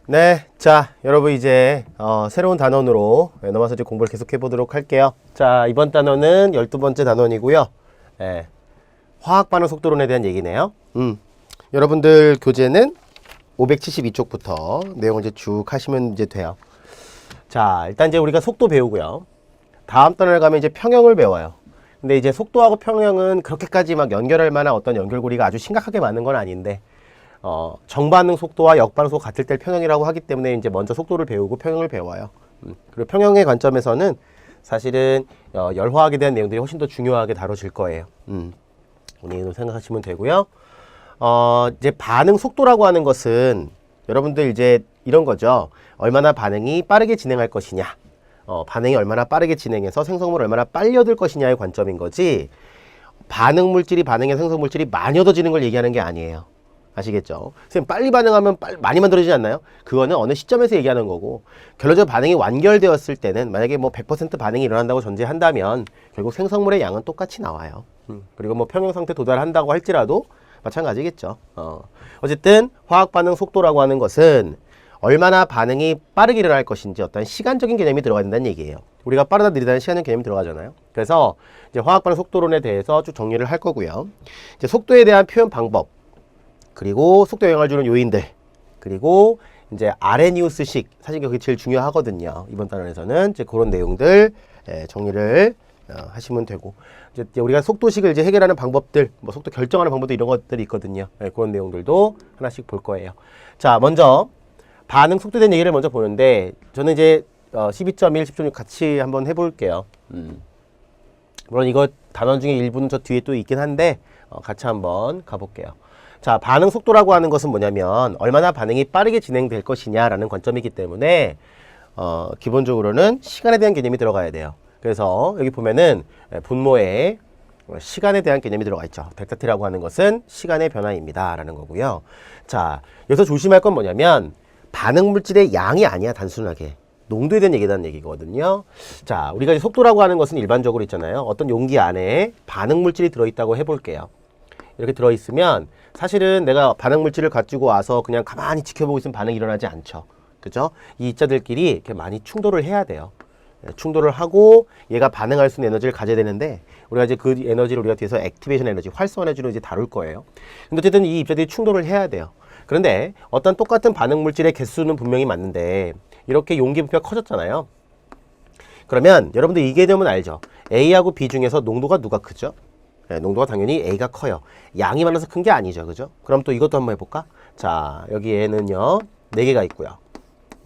네, 자, 여러분 이제 새로운 단원으로 넘어서 이제 공부를 계속해 보도록 할게요. 자, 이번 단원은 12번째 단원이고요. 예, 화학 반응 속도론에 대한 얘기네요. 여러분들 교재는 572쪽부터 내용을 이제 쭉 하시면 이제 돼요. 자, 일단 이제 우리가 속도 배우고요. 다음 단원에 가면 이제 평형을 배워요. 근데 이제 속도하고 평형은 그렇게까지 막 연결할 만한 어떤 연결고리가 아주 심각하게 많은 건 아닌데, 정반응 속도와 역반응 속도 같을 때 평형이라고 하기 때문에 이제 먼저 속도를 배우고 평형을 배워요. 그리고 평형의 관점에서는 사실은 열화학에 대한 내용들이 훨씬 더 중요하게 다뤄질 거예요. 본인으로 생각하시면 되고요. 이제 반응 속도라고 하는 것은 여러분들 이제 이런 거죠. 얼마나 반응이 빠르게 진행할 것이냐. 반응이 얼마나 빠르게 진행해서 생성물을 얼마나 빨리 얻을 것이냐의 관점인 거지, 반응 물질이 반응해 생성 물질이 많이 얻어지는 걸 얘기하는 게 아니에요. 아시겠죠? 선생님, 빨리 반응하면 많이 만들어지지 않나요? 그거는 어느 시점에서 얘기하는 거고, 결론적으로 반응이 완결되었을 때는 만약에 뭐 100% 반응이 일어난다고 전제한다면 결국 생성물의 양은 똑같이 나와요. 그리고 뭐 평형 상태 도달한다고 할지라도 마찬가지겠죠. 어쨌든 화학 반응 속도라고 하는 것은 얼마나 반응이 빠르게 일어날 것인지 어떤 시간적인 개념이 들어가야 된다는 얘기예요. 우리가 빠르다 느리다는 시간적 개념이 들어가잖아요. 그래서 이제 화학 반응 속도론에 대해서 쭉 정리를 할 거고요. 이제 속도에 대한 표현 방법, 그리고 속도에 영향을 주는 요인들, 그리고 이제 아레니우스식, 사실 그게 제일 중요하거든요. 이번 단원에서는 이제 그런 내용들 정리를 하시면 되고, 이제 우리가 속도식을 이제 해결하는 방법들, 뭐 속도 결정하는 방법도 이런 것들이 있거든요. 그런 내용들도 하나씩 볼 거예요. 자, 먼저 반응 속도에 대한 얘기를 먼저 보는데, 저는 이제 12.1, 10.6 같이 한번 해볼게요. 물론 이거 단원 중에 일부는 저 뒤에 또 있긴 한데 같이 한번 가볼게요. 자, 반응 속도라고 하는 것은 뭐냐면 얼마나 반응이 빠르게 진행될 것이냐라는 관점이기 때문에 기본적으로는 시간에 대한 개념이 들어가야 돼요. 그래서 여기 보면은 분모에 시간에 대한 개념이 들어가 있죠. 델타 T라고 하는 것은 시간의 변화입니다 라는 거고요. 자, 여기서 조심할 건 뭐냐면 반응 물질의 양이 아니야. 단순하게 농도에 대한 얘기라는 얘기거든요. 자, 우리가 이제 속도라고 하는 것은 일반적으로 있잖아요. 어떤 용기 안에 반응 물질이 들어있다고 해볼게요. 이렇게 들어있으면 사실은 내가 반응 물질을 가지고 와서 그냥 가만히 지켜보고 있으면 반응이 일어나지 않죠. 그죠? 이 입자들끼리 이렇게 많이 충돌을 해야 돼요. 충돌을 하고 얘가 반응할 수 있는 에너지를 가져야 되는데, 우리가 이제 그 에너지를 우리가 뒤에서 액티베이션 에너지, 활성 에너지로 이제 다룰 거예요. 근데 어쨌든 이 입자들이 충돌을 해야 돼요. 그런데 어떤 똑같은 반응 물질의 개수는 분명히 맞는데, 이렇게 용기 부피가 커졌잖아요. 그러면 여러분들 이 개념은 알죠? A하고 B 중에서 농도가 누가 크죠? 농도가 당연히 A가 커요. 양이 많아서 큰 게 아니죠. 그죠? 그럼 또 이것도 한번 해볼까? 자, 여기에는요 4개가 있고요.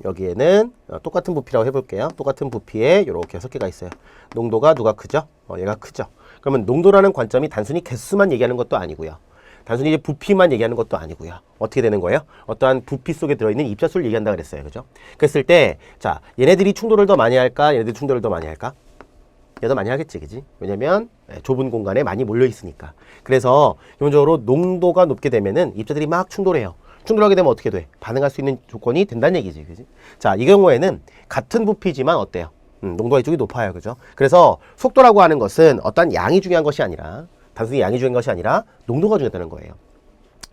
여기에는 똑같은 부피라고 해볼게요. 똑같은 부피에 이렇게 6개가 있어요. 농도가 누가 크죠? 얘가 크죠. 그러면 농도라는 관점이 단순히 개수만 얘기하는 것도 아니고요. 단순히 이제 부피만 얘기하는 것도 아니고요. 어떻게 되는 거예요? 어떠한 부피 속에 들어있는 입자수를 얘기한다 그랬어요. 그죠? 그랬을 때, 자, 얘네들이 충돌을 더 많이 할까? 얘네들이 충돌을 더 많이 할까? 얘도 많이 하겠지, 그지? 왜냐면 좁은 공간에 많이 몰려 있으니까. 그래서 기본적으로 농도가 높게 되면은 입자들이 막 충돌해요. 충돌하게 되면 어떻게 돼? 반응할 수 있는 조건이 된다는 얘기지, 그지? 자, 이 경우에는 같은 부피지만 어때요? 농도가 이쪽이 높아요, 그죠? 그래서 속도라고 하는 것은 어떤 양이 중요한 것이 아니라, 단순히 양이 중요한 것이 아니라 농도가 중요하다는 거예요.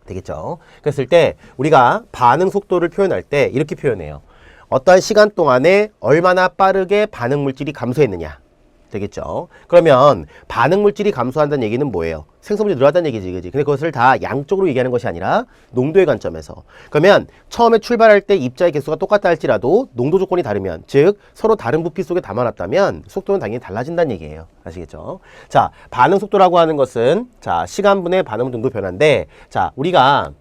되겠죠? 그랬을 때 우리가 반응 속도를 표현할 때 이렇게 표현해요. 어떠한 시간 동안에 얼마나 빠르게 반응 물질이 감소했느냐. 되겠죠? 그러면 반응 물질이 감소한다는 얘기는 뭐예요? 생성물이 늘어났다는 얘기지, 그지? 근데 그것을 다 양쪽으로 얘기하는 것이 아니라 농도의 관점에서. 그러면 처음에 출발할 때 입자의 개수가 똑같다 할지라도 농도 조건이 다르면, 즉 서로 다른 부피 속에 담아놨다면 속도는 당연히 달라진다는 얘기예요. 아시겠죠? 자, 반응 속도라고 하는 것은 자, 시간분의 반응 농도 변화인데, 자, 우리가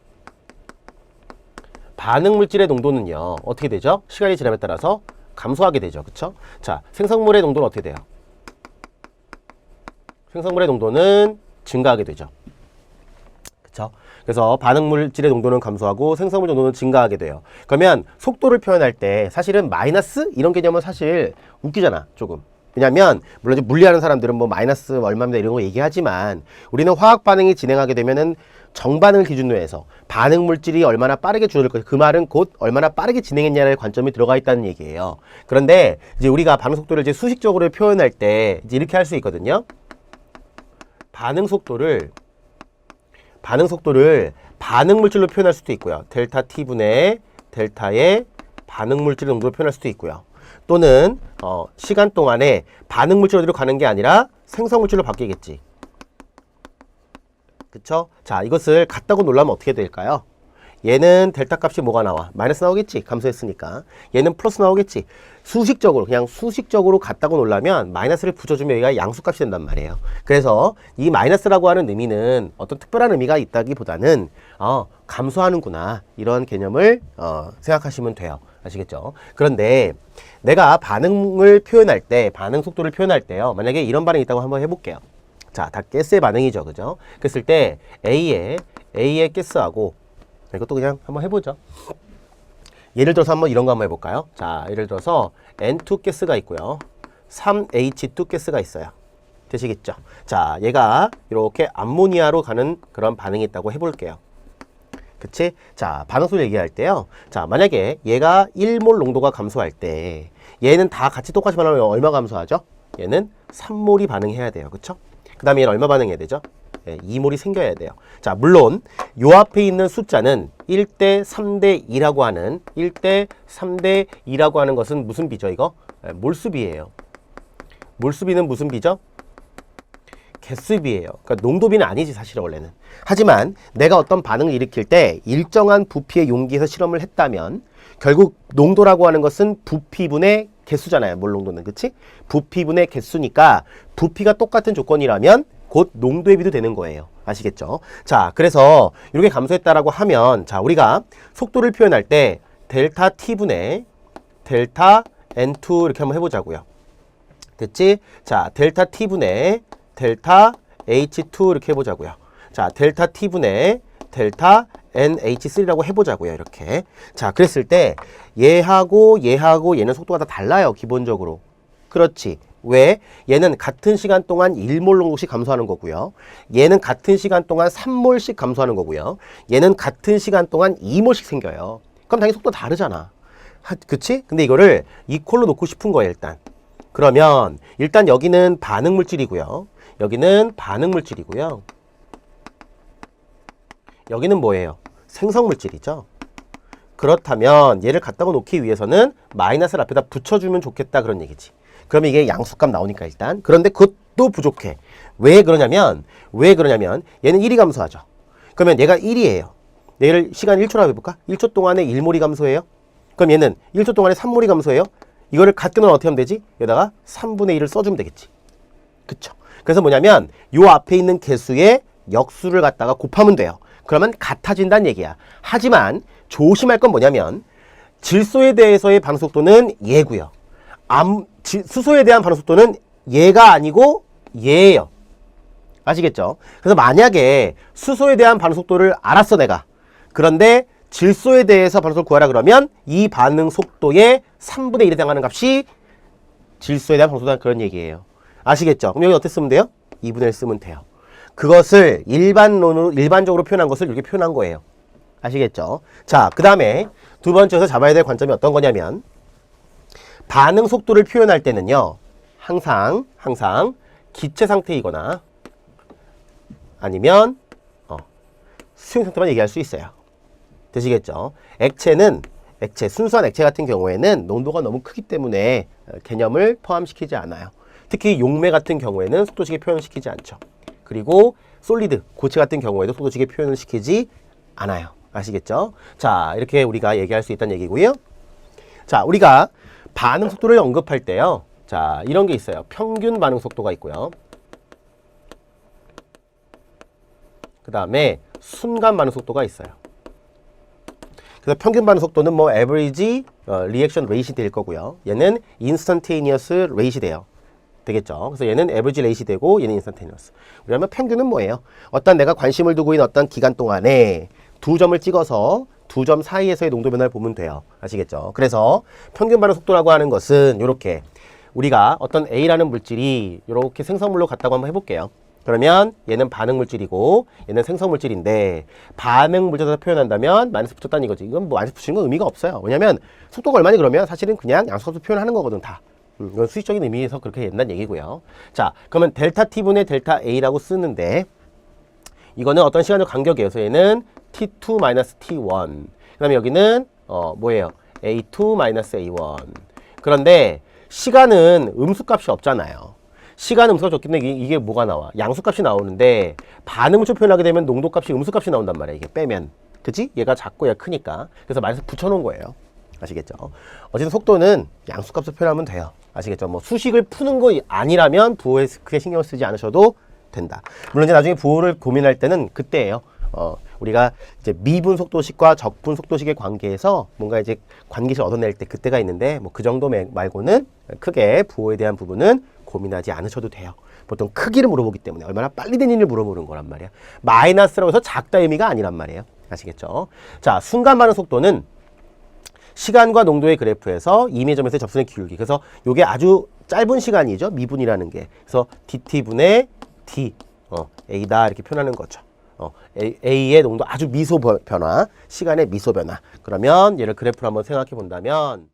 반응 물질의 농도는요 어떻게 되죠? 시간이 지남에 따라서 감소하게 되죠. 그쵸? 자, 생성물의 농도는 어떻게 돼요? 생성물의 농도는 증가하게 되죠. 그쵸? 그래서 반응 물질의 농도는 감소하고 생성물 농도는 증가하게 돼요. 그러면 속도를 표현할 때 사실은 마이너스 이런 개념은 사실 웃기잖아, 조금. 왜냐면 물론 이제 물리하는 사람들은 뭐 마이너스 얼마입니다 이런 거 얘기하지만, 우리는 화학 반응이 진행하게 되면은 정반응을 기준으로 해서 반응 물질이 얼마나 빠르게 줄어들 것인가, 그 말은 곧 얼마나 빠르게 진행했냐의 관점이 들어가 있다는 얘기예요. 그런데 이제 우리가 반응 속도를 이제 수식적으로 표현할 때 이제 이렇게 할 수 있거든요. 반응 속도를 반응 물질로 표현할 수도 있고요. 델타 T분의 델타의 반응 물질 농도를 표현할 수도 있고요. 또는 시간 동안에 반응 물질 어디로 가는 게 아니라 생성 물질로 바뀌겠지. 그쵸? 자, 이것을 같다고 놀라면 어떻게 될까요? 얘는 델타 값이 뭐가 나와? 마이너스 나오겠지. 감소했으니까. 얘는 플러스 나오겠지. 수식적으로 그냥 수식적으로 같다고 놀라면 마이너스를 붙여주면 여기가 양수값이 된단 말이에요. 그래서 이 마이너스라고 하는 의미는 어떤 특별한 의미가 있다기보다는 감소하는구나 이런 개념을 생각하시면 돼요. 아시겠죠? 그런데 내가 반응을 표현할 때, 반응 속도를 표현할 때요. 만약에 이런 반응이 있다고 한번 해볼게요. 자, 다 가스의 반응이죠. 그죠? 그랬을 때 A의 가스하고 이것도 그냥 한번 해보죠. 예를 들어서 한번 이런 거 한번 해볼까요? 자, 예를 들어서 N2 가스가 있고요. 3H2 가스가 있어요. 되시겠죠? 자, 얘가 이렇게 암모니아로 가는 그런 반응이 있다고 해볼게요. 그치? 자, 반응속도 얘기할 때요. 자, 만약에 얘가 1몰 농도가 감소할 때 얘는 다 같이 똑같이 반응하면 얼마 감소하죠? 얘는 3몰이 반응해야 돼요. 그쵸? 그 다음에 얘는 얼마 반응해야 되죠? 2몰이 생겨야 돼요. 자, 물론 요 앞에 있는 숫자는 1대 3대 2라고 하는 1대 3대 2라고 하는 것은 무슨 비죠? 이거? 몰수비예요. 몰수비는 무슨 비죠? 개수비예요. 그러니까 농도비는 아니지 사실은 원래는. 하지만 내가 어떤 반응을 일으킬 때 일정한 부피의 용기에서 실험을 했다면 결국 농도라고 하는 것은 부피분의 개수잖아요. 몰 농도는. 그치? 부피분의 개수니까 부피가 똑같은 조건이라면 곧 농도의 비도 되는 거예요. 아시겠죠? 자, 그래서 이렇게 감소했다라고 하면 자, 우리가 속도를 표현할 때 델타 T분의 델타 N2 이렇게 한번 해보자고요. 됐지? 자, 델타 T분의 델타 H2 이렇게 해보자고요. 자, 델타 T분의 델타 NH3라고 해보자고요. 이렇게. 자, 그랬을 때 얘하고 얘는 속도가 다 달라요. 기본적으로. 그렇지. 왜? 얘는 같은 시간 동안 1몰 농도씩 감소하는 거고요. 얘는 같은 시간 동안 3몰씩 감소하는 거고요. 얘는 같은 시간 동안 2몰씩 생겨요. 그럼 당연히 속도가 다르잖아. 그치? 근데 이거를 이퀄로 놓고 싶은 거예요, 일단. 그러면 일단 여기는 반응 물질이고요. 여기는 반응 물질이고요. 여기는 뭐예요? 생성 물질이죠. 그렇다면 얘를 갖다가 놓기 위해서는 마이너스를 앞에다 붙여주면 좋겠다 그런 얘기지. 그러면 이게 양수값 나오니까 일단. 그런데 그것도 부족해. 왜 그러냐면 얘는 1이 감소하죠. 그러면 얘가 1이에요. 얘를 시간 1초라고 해볼까? 1초 동안에 1몰이 감소해요. 그럼 얘는 1초 동안에 3몰이 감소해요. 이거를 같게 넣으면 어떻게 하면 되지? 여기다가 3분의 1을 써주면 되겠지. 그쵸? 그래서 뭐냐면 요 앞에 있는 개수의 역수를 갖다가 곱하면 돼요. 그러면 같아진다는 얘기야. 하지만 조심할 건 뭐냐면 질소에 대해서의 반응속도는 얘고요. 수소에 대한 반응속도는 얘가 아니고 얘예요. 아시겠죠? 그래서 만약에 수소에 대한 반응속도를 알았어 내가. 그런데 질소에 대해서 반응속도를 구하라 그러면 이 반응속도의 3분의 1에 해당하는 값이 질소에 대한 반응속도다 그런 얘기예요. 아시겠죠? 그럼 여기 어떻게 쓰면 돼요? 2분의 1 쓰면 돼요. 그것을 일반적으로 표현한 것을 이렇게 표현한 거예요. 아시겠죠? 자, 그 다음에 두 번째에서 잡아야 될 관점이 어떤 거냐면 반응 속도를 표현할 때는요. 항상 기체 상태이거나 아니면 수용 상태만 얘기할 수 있어요. 되시겠죠? 순수한 액체 같은 경우에는 농도가 너무 크기 때문에 개념을 포함시키지 않아요. 특히 용매 같은 경우에는 속도식에 표현시키지 않죠. 그리고 솔리드, 고체 같은 경우에도 속도식에 표현을 시키지 않아요. 아시겠죠? 자, 이렇게 우리가 얘기할 수 있다는 얘기고요. 자, 우리가 반응 속도를 언급할 때요. 자, 이런 게 있어요. 평균 반응 속도가 있고요. 그 다음에 순간 반응 속도가 있어요. 그래서 평균 반응 속도는 뭐 average reaction rate이 될 거고요. 얘는 instantaneous rate이 돼요. 되겠죠. 그래서 얘는 average rate이 되고 얘는 instantaneous. 그러면 평균은 뭐예요? 어떤 내가 관심을 두고 있는 어떤 기간 동안에 두 점을 찍어서 두 점 사이에서의 농도 변화를 보면 돼요. 아시겠죠? 그래서 평균 반응 속도라고 하는 것은 이렇게 우리가 어떤 A라는 물질이 이렇게 생성물로 갔다고 한번 해볼게요. 그러면 얘는 반응 물질이고 얘는 생성 물질인데 반응 물질에서 표현한다면 마이너스 붙였다는 이거지. 이건 뭐 마이너스 붙이는 건 의미가 없어요. 왜냐면 속도가 얼마니 그러면 사실은 그냥 양수값으로 표현하는 거거든 다. 이건 수식적인 의미에서 그렇게 된다는 얘기고요. 자, 그러면 델타 T분의 델타 A라고 쓰는데 이거는 어떤 시간적 간격이에요. 그래서 얘는 T2 마이너스 T1. 그 다음에 여기는 뭐예요? A2 마이너스 A1. 그런데 시간은 음수값이 없잖아요. 시간 음수값이 없기 때문에 이게 뭐가 나와? 양수값이 나오는데 반응음수 표현하게 되면 농도값이 음수값이 나온단 말이야. 이게 빼면. 그치? 얘가 작고 얘가 크니까. 그래서 마이너스 붙여놓은 거예요. 아시겠죠? 어쨌든 속도는 양수값으로 표현하면 돼요. 아시겠죠? 뭐 수식을 푸는 거 아니라면 부호에 크게 신경 쓰지 않으셔도 된다. 물론 이제 나중에 부호를 고민할 때는 그때예요. 우리가 이제 미분 속도식과 적분 속도식의 관계에서 뭔가 이제 관계를 얻어낼 때 그때가 있는데 뭐 그 정도 말고는 크게 부호에 대한 부분은 고민하지 않으셔도 돼요. 보통 크기를 물어보기 때문에 얼마나 빨리 되는지를 물어보는 거란 말이야. 마이너스라고 해서 작다 의미가 아니란 말이에요. 아시겠죠? 자, 순간 반응 속도는 시간과 농도의 그래프에서 임의점에서의 접선의 기울기. 그래서 이게 아주 짧은 시간이죠. 미분이라는 게. 그래서 dt분의 d, a다 이렇게 표현하는 거죠. A의 농도 아주 미소 변화, 시간의 미소 변화. 그러면 얘를 그래프로 한번 생각해 본다면